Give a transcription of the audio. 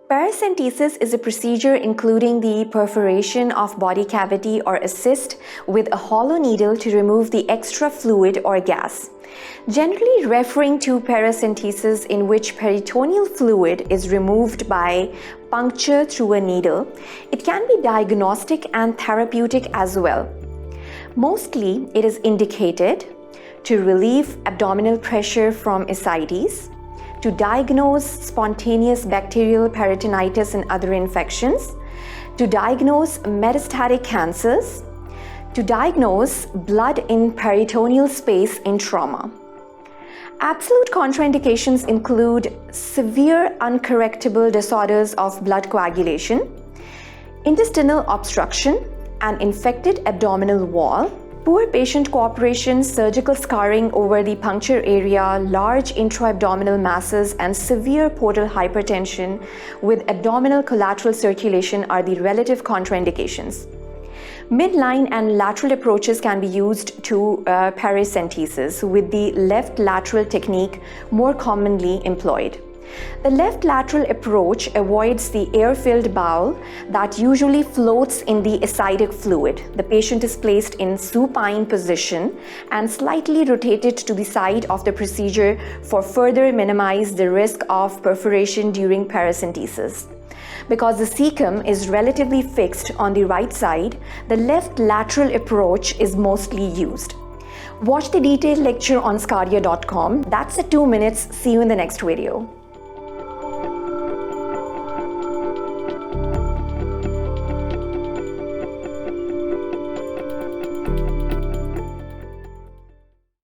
Paracentesis is a procedure including the perforation of body cavity or a cyst with a hollow needle to remove the extra fluid or gas. Generally referring to paracentesis in which peritoneal fluid is removed by puncture through a needle, it can be diagnostic and therapeutic as well. Mostly, it is indicated to relieve abdominal pressure from ascites, to diagnose spontaneous bacterial peritonitis and other infections, to diagnose metastatic cancers, to diagnose blood in peritoneal space in trauma. Absolute contraindications include severe uncorrectable disorders of blood coagulation, intestinal obstruction, an infected abdominal wall, poor patient cooperation, surgical scarring over the puncture area, large intra-abdominal masses, and severe portal hypertension with abdominal collateral circulation are the relative contraindications. Midline and lateral approaches can be used to paracentesis, with the left lateral technique more commonly employed. The left lateral approach avoids the air-filled bowel that usually floats in the ascitic fluid. The patient is placed in supine position and slightly rotated to the side of the procedure for further minimize the risk of perforation during paracentesis. Because the cecum is relatively fixed on the right side, the left lateral approach is mostly used. Watch the detailed lecture on sqadia.com. That's at 2 minutes. See you in the next video.